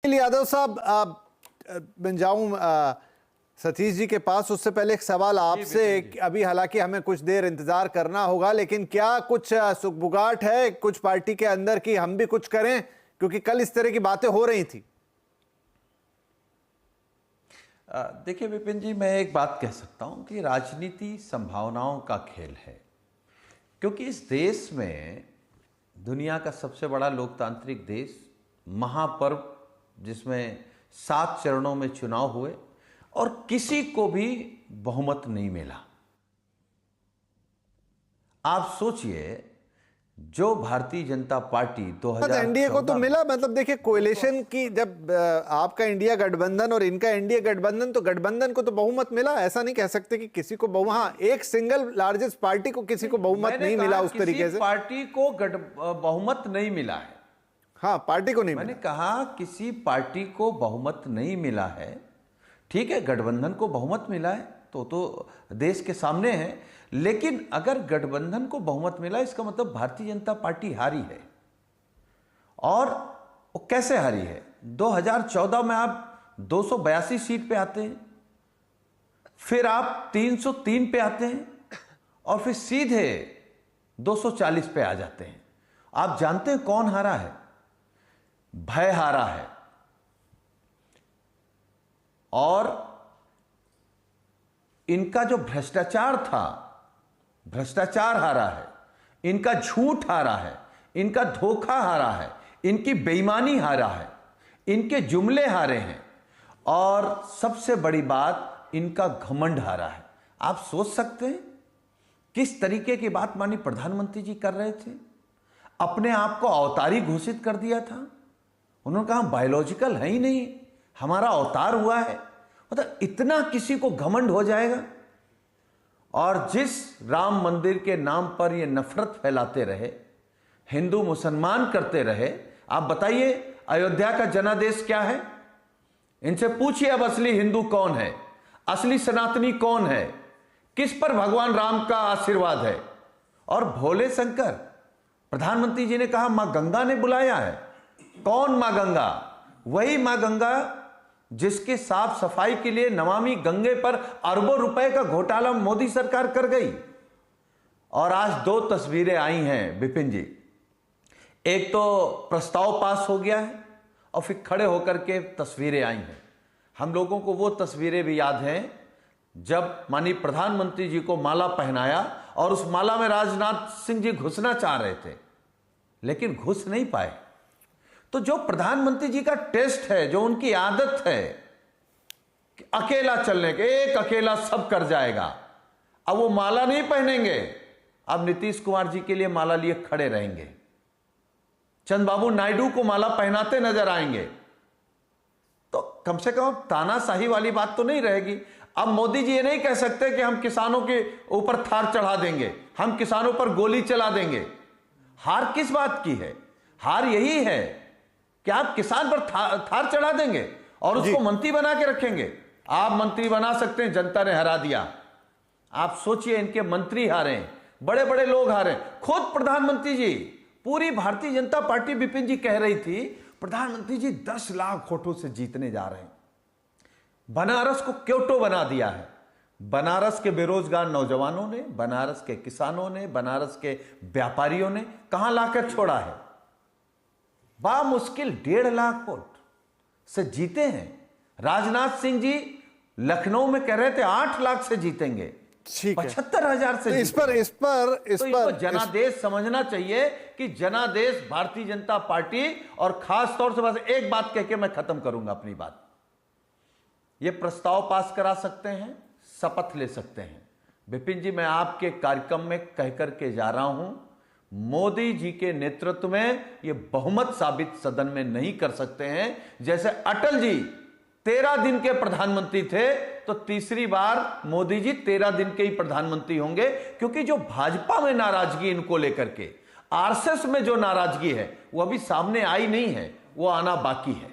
यादव साहब, मैं जाऊं सतीश जी के पास, उससे पहले एक सवाल आपसे। अभी हालांकि हमें कुछ देर इंतजार करना होगा, लेकिन क्या कुछ सुगबुगाहट है कुछ पार्टी के अंदर की हम भी कुछ करें, क्योंकि कल इस तरह की बातें हो रही थी? देखिए विपिन जी, मैं एक बात कह सकता हूं कि राजनीति संभावनाओं का खेल है, क्योंकि इस देश में, दुनिया का सबसे बड़ा लोकतांत्रिक देश, महापर्व जिसमें 7 चरणों में चुनाव हुए और किसी को भी बहुमत नहीं मिला। आप सोचिए, जो भारतीय जनता पार्टी 2014 एनडीए को तो मिला, मतलब देखिए कोएलिशन की, जब आपका इंडिया गठबंधन और इनका एनडीए गठबंधन, तो गठबंधन को तो बहुमत मिला। ऐसा नहीं कह सकते कि किसी को हाँ, एक सिंगल लार्जेस्ट पार्टी को किसी को बहुमत नहीं मिला उस तरीके से। पार्टी को बहुमत नहीं मिला है। हाँ, पार्टी को नहीं मैंने कहा किसी पार्टी को बहुमत नहीं मिला है। ठीक है, गठबंधन को बहुमत मिला है तो देश के सामने है, लेकिन अगर गठबंधन को बहुमत मिला, इसका मतलब भारतीय जनता पार्टी हारी है। और वो कैसे हारी है? 2014 में आप 282 सीट पे आते हैं, फिर आप 303 पे आते हैं, और फिर सीधे 240 पे आ जाते हैं। आप जानते हैं कौन हारा है? भय हारा है। और इनका जो भ्रष्टाचार था, भ्रष्टाचार हारा है, इनका झूठ हारा है, इनका धोखा हारा है, इनकी बेईमानी हारा है, इनके जुमले हारे हैं, और सबसे बड़ी बात, इनका घमंड हारा है। आप सोच सकते हैं किस तरीके की बात माननीय प्रधानमंत्री जी कर रहे थे? अपने आप को अवतारी घोषित कर दिया था। उन्होंने कहा बायोलॉजिकल है ही नहीं, हमारा अवतार हुआ है। मतलब इतना किसी को घमंड हो जाएगा? और जिस राम मंदिर के नाम पर ये नफरत फैलाते रहे, हिंदू मुसलमान करते रहे, आप बताइए अयोध्या का जनादेश क्या है? इनसे पूछिए अब असली हिंदू कौन है, असली सनातनी कौन है, किस पर भगवान राम का आशीर्वाद है? और भोले शंकर, प्रधानमंत्री जी ने कहा मां गंगा ने बुलाया है। कौन मां गंगा? वही मां गंगा जिसके साफ सफाई के लिए नमामि गंगे पर अरबों रुपए का घोटाला मोदी सरकार कर गई। और आज 2 तस्वीरें आई हैं विपिन जी। एक तो प्रस्ताव पास हो गया है, और फिर खड़े होकर के तस्वीरें आई हैं। हम लोगों को वो तस्वीरें भी याद हैं जब माननीय प्रधानमंत्री जी को माला पहनाया, और उस माला में राजनाथ सिंह जी घुसना चाह रहे थे, लेकिन घुस नहीं पाए। तो जो प्रधानमंत्री जी का टेस्ट है, जो उनकी आदत है कि अकेला चलने के, एक अकेला सब कर जाएगा, अब वो माला नहीं पहनेंगे। अब नीतीश कुमार जी के लिए माला लिए खड़े रहेंगे, चंद्रबाबू नायडू को माला पहनाते नजर आएंगे। तो कम से कम तानाशाही वाली बात तो नहीं रहेगी। अब मोदी जी ये नहीं कह सकते कि हम किसानों के ऊपर थार चढ़ा देंगे, हम किसानों पर गोली चला देंगे। हार किस बात की है? हार यही है कि आप किसान पर थार चढ़ा देंगे और उसको मंत्री बना के रखेंगे। आप मंत्री बना सकते हैं, जनता ने हरा दिया। आप सोचिए, इनके मंत्री हारे, बड़े बड़े लोग हारे, खुद प्रधानमंत्री जी, पूरी भारतीय जनता पार्टी विपिन जी कह रही थी प्रधानमंत्री जी 10 लाख वोटों से जीतने जा रहे हैं। बनारस को क्योटो बना दिया है। बनारस के बेरोजगार नौजवानों ने, बनारस के किसानों ने, बनारस के व्यापारियों ने कहां लाकर छोड़ा है? मुश्किल 1.5 लाख वोट से जीते हैं। राजनाथ सिंह जी लखनऊ में कह रहे थे 8 लाख से जीतेंगे, 75,000 से। इस पर जनादेश समझना चाहिए कि जनादेश भारतीय जनता पार्टी, और खास तौर से बस एक बात कह के मैं खत्म करूंगा अपनी बात। ये प्रस्ताव पास करा सकते हैं, शपथ ले सकते हैं। विपिन जी, मैं आपके कार्यक्रम में कह करके जा रहा हूं, मोदी जी के नेतृत्व में ये बहुमत साबित सदन में नहीं कर सकते हैं। जैसे अटल जी 13 दिन के प्रधानमंत्री थे, तो तीसरी बार मोदी जी 13 दिन के ही प्रधानमंत्री होंगे, क्योंकि जो भाजपा में नाराजगी इनको लेकर के, आरएसएस में जो नाराजगी है, वो अभी सामने आई नहीं है, वो आना बाकी है।